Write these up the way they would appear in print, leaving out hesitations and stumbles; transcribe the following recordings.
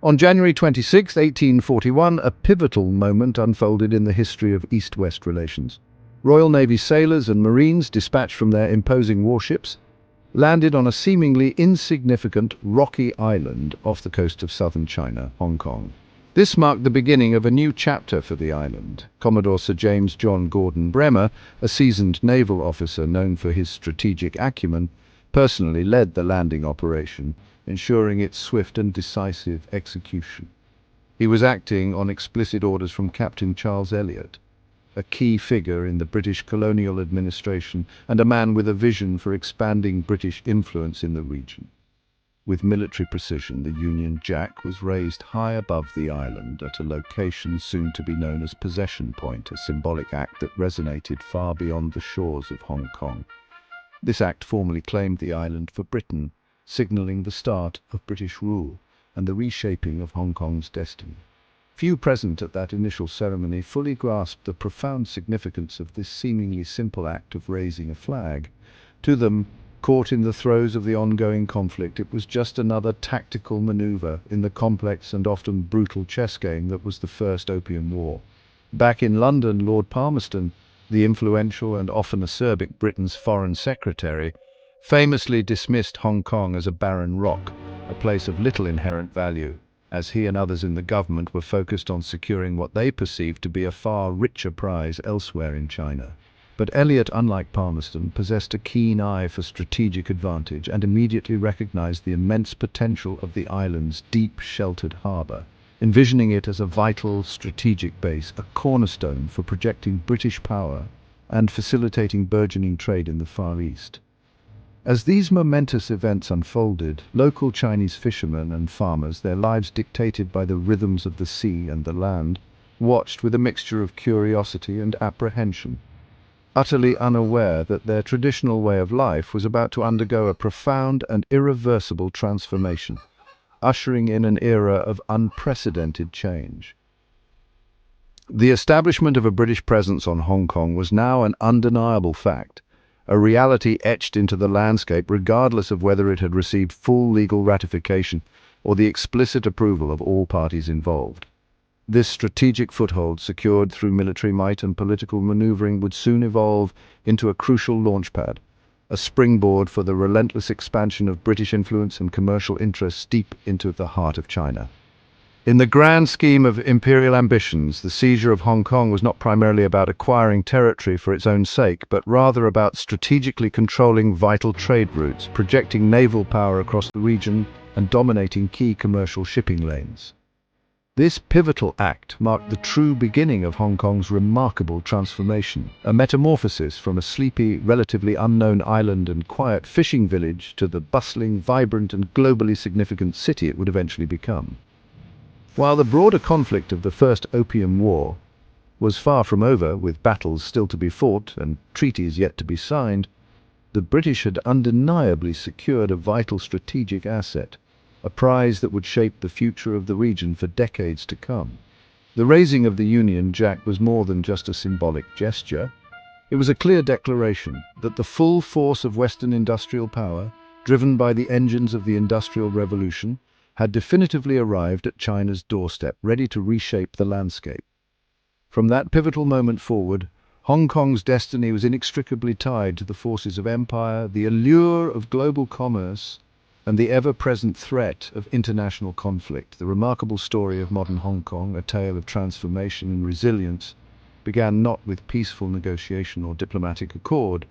On January 26, 1841, a pivotal moment unfolded in the history of East-West relations. Royal Navy sailors and Marines, dispatched from their imposing warships, landed on a seemingly insignificant rocky island off the coast of southern China, Hong Kong. This marked the beginning of a new chapter for the island. Commodore Sir James John Gordon Bremer, a seasoned naval officer known for his strategic acumen, personally led the landing operation, ensuring its swift and decisive execution. He was acting on explicit orders from Captain Charles Elliot, a key figure in the British colonial administration and a man with a vision for expanding British influence in the region. With military precision, the Union Jack was raised high above the island at a location soon to be known as Possession Point, a symbolic act that resonated far beyond the shores of Hong Kong. This act formally claimed the island for Britain, signalling the start of British rule and the reshaping of Hong Kong's destiny. Few present at that initial ceremony fully grasped the profound significance of this seemingly simple act of raising a flag. To them, caught in the throes of the ongoing conflict, it was just another tactical maneuver in the complex and often brutal chess game that was the First Opium War. Back in London, Lord Palmerston, the influential and often acerbic Britain's Foreign Secretary, famously dismissed Hong Kong as a barren rock, a place of little inherent value, as he and others in the government were focused on securing what they perceived to be a far richer prize elsewhere in China. But Elliot, unlike Palmerston, possessed a keen eye for strategic advantage and immediately recognized the immense potential of the island's deep, sheltered harbor, envisioning it as a vital strategic base, a cornerstone for projecting British power and facilitating burgeoning trade in the Far East. As these momentous events unfolded, local Chinese fishermen and farmers, their lives dictated by the rhythms of the sea and the land, watched with a mixture of curiosity and apprehension, utterly unaware that their traditional way of life was about to undergo a profound and irreversible transformation, ushering in an era of unprecedented change. The establishment of a British presence on Hong Kong was now an undeniable fact, a reality etched into the landscape regardless of whether it had received full legal ratification or the explicit approval of all parties involved. This strategic foothold, secured through military might and political maneuvering, would soon evolve into a crucial launchpad, a springboard for the relentless expansion of British influence and commercial interests deep into the heart of China. In the grand scheme of imperial ambitions, the seizure of Hong Kong was not primarily about acquiring territory for its own sake, but rather about strategically controlling vital trade routes, projecting naval power across the region, and dominating key commercial shipping lanes. This pivotal act marked the true beginning of Hong Kong's remarkable transformation, a metamorphosis from a sleepy, relatively unknown island and quiet fishing village to the bustling, vibrant and globally significant city it would eventually become. While the broader conflict of the First Opium War was far from over, with battles still to be fought and treaties yet to be signed, the British had undeniably secured a vital strategic asset, a prize that would shape the future of the region for decades to come. The raising of the Union Jack was more than just a symbolic gesture. It was a clear declaration that the full force of Western industrial power, driven by the engines of the Industrial Revolution, had definitively arrived at China's doorstep, ready to reshape the landscape. From that pivotal moment forward, Hong Kong's destiny was inextricably tied to the forces of empire, the allure of global commerce, and the ever-present threat of international conflict. The remarkable story of modern Hong Kong, a tale of transformation and resilience, began not with peaceful negotiation or diplomatic accord,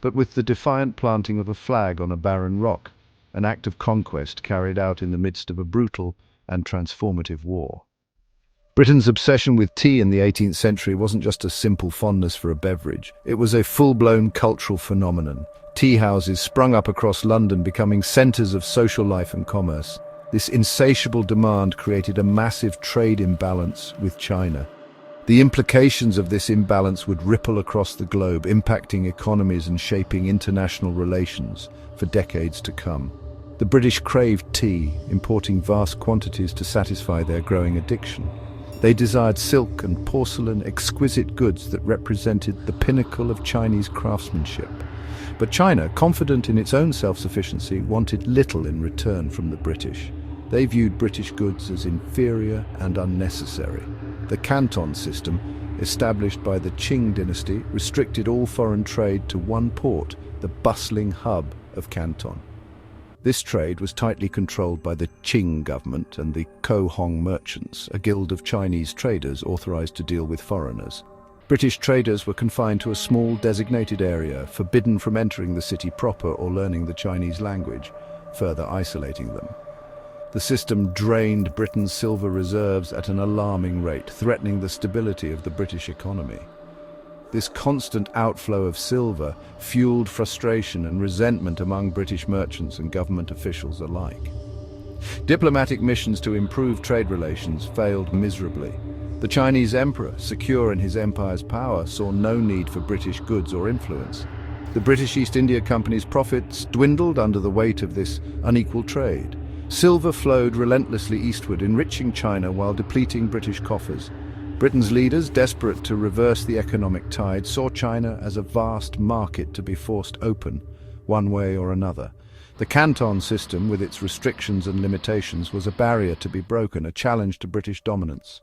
but with the defiant planting of a flag on a barren rock, an act of conquest carried out in the midst of a brutal and transformative war. Britain's obsession with tea in the 18th century wasn't just a simple fondness for a beverage. It was a full-blown cultural phenomenon. Tea houses sprung up across London, becoming centres of social life and commerce. This insatiable demand created a massive trade imbalance with China. The implications of this imbalance would ripple across the globe, impacting economies and shaping international relations for decades to come. The British craved tea, importing vast quantities to satisfy their growing addiction. They desired silk and porcelain, exquisite goods that represented the pinnacle of Chinese craftsmanship. But China, confident in its own self-sufficiency, wanted little in return from the British. They viewed British goods as inferior and unnecessary. The Canton system, established by the Qing dynasty, restricted all foreign trade to one port, the bustling hub of Canton. This trade was tightly controlled by the Qing government and the Kowloon merchants, a guild of Chinese traders authorized to deal with foreigners. British traders were confined to a small designated area, forbidden from entering the city proper or learning the Chinese language, further isolating them. The system drained Britain's silver reserves at an alarming rate, threatening the stability of the British economy. This constant outflow of silver fueled frustration and resentment among British merchants and government officials alike. Diplomatic missions to improve trade relations failed miserably. The Chinese emperor, secure in his empire's power, saw no need for British goods or influence. The British East India Company's profits dwindled under the weight of this unequal trade. Silver flowed relentlessly eastward, enriching China while depleting British coffers. Britain's leaders, desperate to reverse the economic tide, saw China as a vast market to be forced open, one way or another. The Canton system, with its restrictions and limitations, was a barrier to be broken, a challenge to British dominance.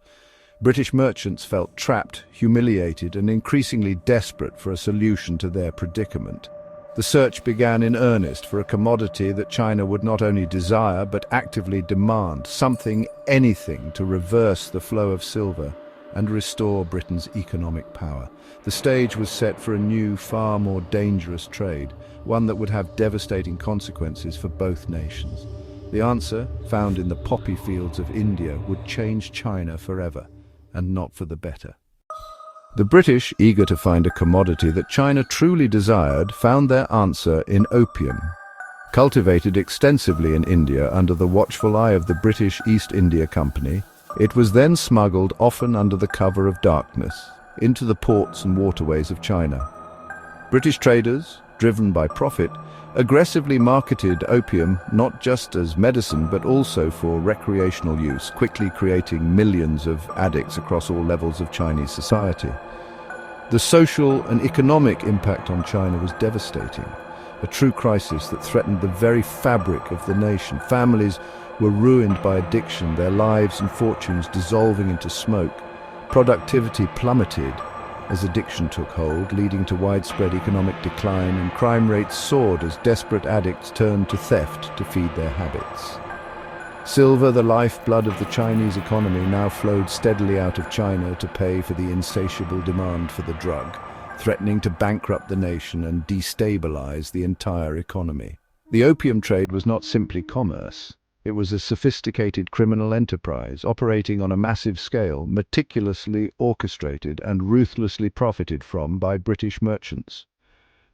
British merchants felt trapped, humiliated, and increasingly desperate for a solution to their predicament. The search began in earnest for a commodity that China would not only desire but actively demand, something, anything, to reverse the flow of silver and restore Britain's economic power. The stage was set for a new, far more dangerous trade, one that would have devastating consequences for both nations. The answer, found in the poppy fields of India, would change China forever, and not for the better. The British, eager to find a commodity that China truly desired, found their answer in opium. Cultivated extensively in India under the watchful eye of the British East India Company, it was then smuggled, often under the cover of darkness, into the ports and waterways of China. British traders, driven by profit, aggressively marketed opium not just as medicine but also for recreational use, quickly creating millions of addicts across all levels of Chinese society. The social and economic impact on China was devastating, a true crisis that threatened the very fabric of the nation. Families were ruined by addiction, their lives and fortunes dissolving into smoke. Productivity plummeted as addiction took hold, leading to widespread economic decline, and crime rates soared as desperate addicts turned to theft to feed their habits. Silver, the lifeblood of the Chinese economy, now flowed steadily out of China to pay for the insatiable demand for the drug, threatening to bankrupt the nation and destabilize the entire economy. The opium trade was not simply commerce. It was a sophisticated criminal enterprise operating on a massive scale, meticulously orchestrated and ruthlessly profited from by British merchants.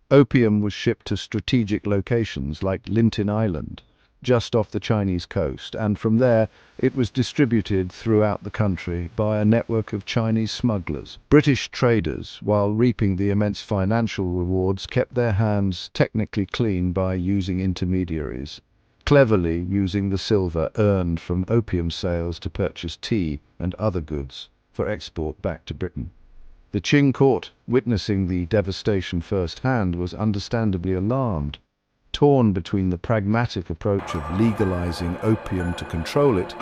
Opium was shipped to strategic locations like Linton Island, just off the Chinese coast, and from there it was distributed throughout the country by a network of Chinese smugglers. British traders, while reaping the immense financial rewards, kept their hands technically clean by using intermediaries, cleverly using the silver earned from opium sales to purchase tea and other goods for export back to Britain. The Qing court, witnessing the devastation firsthand, was understandably alarmed, torn between the pragmatic approach of legalizing opium to control it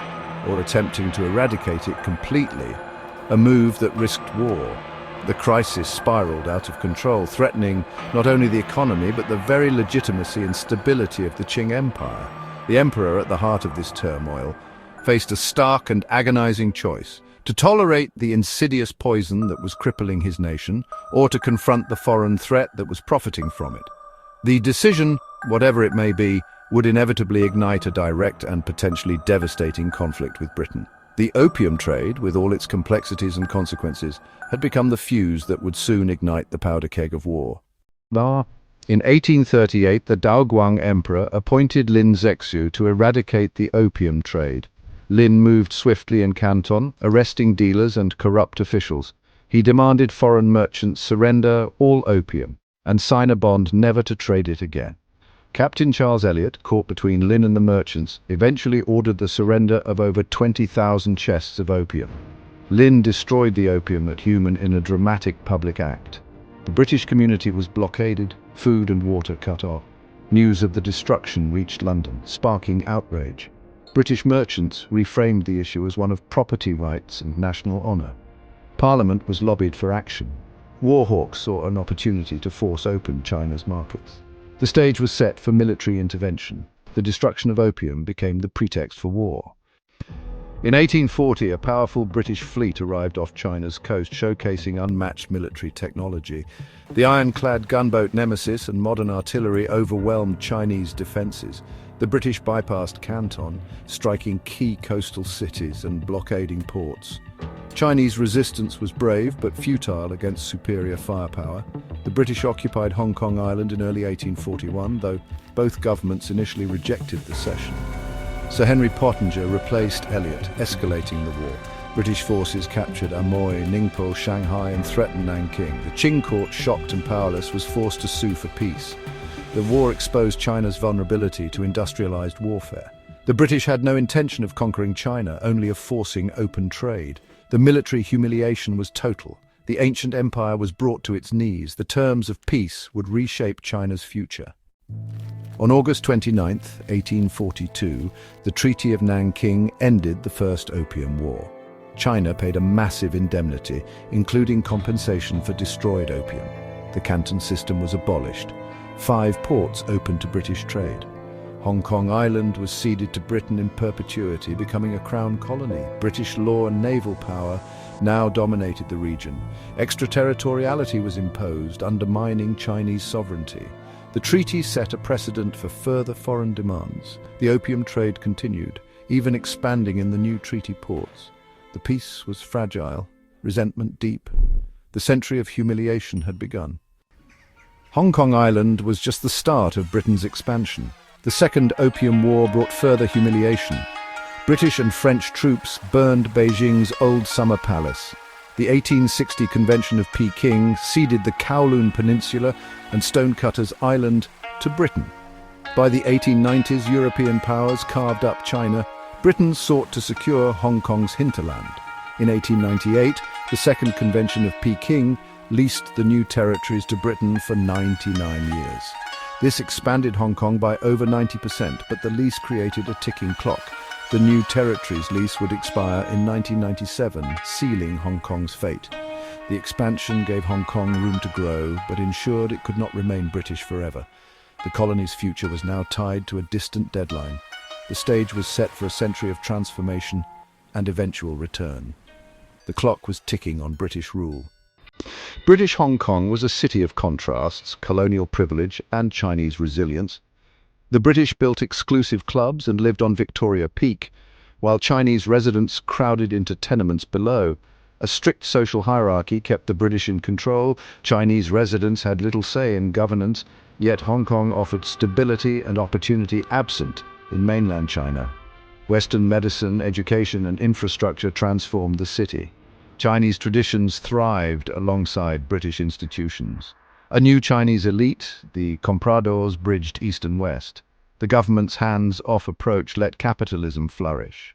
or attempting to eradicate it completely, a move that risked war. The crisis spiraled out of control, threatening not only the economy but the very legitimacy and stability of the Qing Empire. The emperor, at the heart of this turmoil, faced a stark and agonizing choice: to tolerate the insidious poison that was crippling his nation, or to confront the foreign threat that was profiting from it. The decision, whatever it may be, would inevitably ignite a direct and potentially devastating conflict with Britain. The opium trade, with all its complexities and consequences, had become the fuse that would soon ignite the powder keg of war. In 1838, the Daoguang Emperor appointed Lin Zexu to eradicate the opium trade. Lin moved swiftly in Canton, arresting dealers and corrupt officials. He demanded foreign merchants surrender all opium and sign a bond never to trade it again. Captain Charles Elliot, caught between Lin and the merchants, eventually ordered the surrender of over 20,000 chests of opium. Lin destroyed the opium at Human in a dramatic public act. The British community was blockaded, food and water cut off. News of the destruction reached London, sparking outrage. British merchants reframed the issue as one of property rights and national honour. Parliament was lobbied for action. War hawks saw an opportunity to force open China's markets. The stage was set for military intervention. The destruction of opium became the pretext for war. In 1840, a powerful British fleet arrived off China's coast, showcasing unmatched military technology. The ironclad gunboat Nemesis and modern artillery overwhelmed Chinese defences. The British bypassed Canton, striking key coastal cities and blockading ports. Chinese resistance was brave but futile against superior firepower. The British occupied Hong Kong Island in early 1841, though both governments initially rejected the cession. Sir Henry Pottinger replaced Elliot, escalating the war. British forces captured Amoy, Ningpo, Shanghai and threatened Nanking. The Qing court, shocked and powerless, was forced to sue for peace. The war exposed China's vulnerability to industrialized warfare. The British had no intention of conquering China, only of forcing open trade. The military humiliation was total. The ancient empire was brought to its knees. The terms of peace would reshape China's future. On August 29, 1842, the Treaty of Nanking ended the First Opium War. China paid a massive indemnity, including compensation for destroyed opium. The Canton system was abolished. 5 ports opened to British trade. Hong Kong Island was ceded to Britain in perpetuity, becoming a crown colony. British law and naval power now dominated the region. Extraterritoriality was imposed, undermining Chinese sovereignty. The treaty set a precedent for further foreign demands. The opium trade continued, even expanding in the new treaty ports. The peace was fragile, resentment deep. The century of humiliation had begun. Hong Kong Island was just the start of Britain's expansion. The Second Opium War brought further humiliation. British and French troops burned Beijing's old summer palace. The 1860 Convention of Peking ceded the Kowloon Peninsula and Stonecutters Island to Britain. By the 1890s, European powers carved up China. Britain sought to secure Hong Kong's hinterland. In 1898, the Second Convention of Peking leased the new territories to Britain for 99 years. This expanded Hong Kong by over 90%, but the lease created a ticking clock. The new territories lease would expire in 1997, sealing Hong Kong's fate. The expansion gave Hong Kong room to grow, but ensured it could not remain British forever. The colony's future was now tied to a distant deadline. The stage was set for a century of transformation and eventual return. The clock was ticking on British rule. British Hong Kong was a city of contrasts, colonial privilege and Chinese resilience. The British built exclusive clubs and lived on Victoria Peak, while Chinese residents crowded into tenements below. A strict social hierarchy kept the British in control. Chinese residents had little say in governance, yet Hong Kong offered stability and opportunity absent in mainland China. Western medicine, education and infrastructure transformed the city. Chinese traditions thrived alongside British institutions. A new Chinese elite, the compradors, bridged East and West. The government's hands-off approach let capitalism flourish.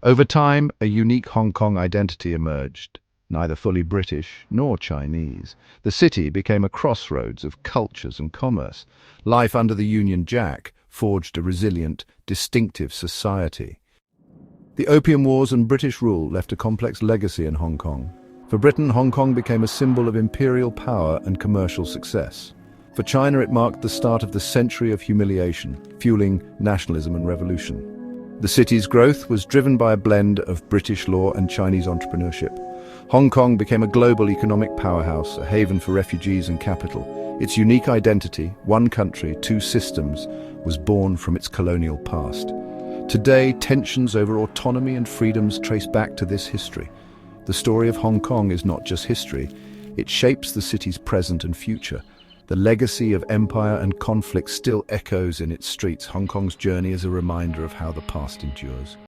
Over time, a unique Hong Kong identity emerged, neither fully British nor Chinese. The city became a crossroads of cultures and commerce. Life under the Union Jack forged a resilient, distinctive society. The Opium Wars and British rule left a complex legacy in Hong Kong. For Britain, Hong Kong became a symbol of imperial power and commercial success. For China, it marked the start of the century of humiliation, fueling nationalism and revolution. The city's growth was driven by a blend of British law and Chinese entrepreneurship. Hong Kong became a global economic powerhouse, a haven for refugees and capital. Its unique identity, one country, two systems, was born from its colonial past. Today, tensions over autonomy and freedoms trace back to this history. The story of Hong Kong is not just history, it shapes the city's present and future. The legacy of empire and conflict still echoes in its streets. Hong Kong's journey is a reminder of how the past endures.